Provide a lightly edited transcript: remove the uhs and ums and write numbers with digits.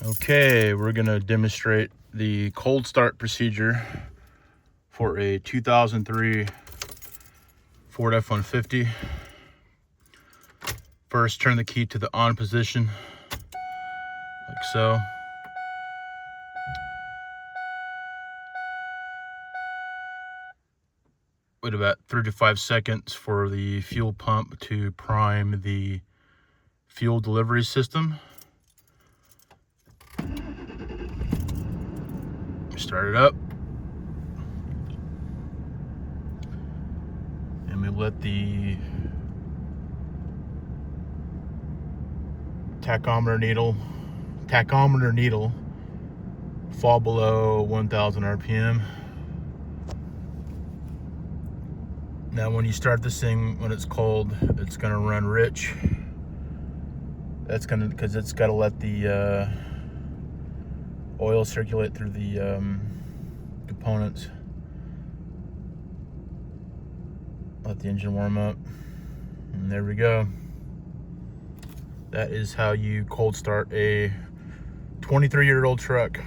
Okay, we're gonna demonstrate the cold start procedure for a 2003 Ford F150. First, turn the key to the on position, like so. Wait about 3 to 5 seconds for the fuel pump to prime the fuel delivery system. Start it up. And we let the tachometer needle fall below 1000 RPM. Now when you start this thing, when it's cold, it's gonna run rich. That's gonna, because it's gotta let the oil circulate through the components. Let the engine warm up. And there we go. That is how you cold start a 23-year-old truck.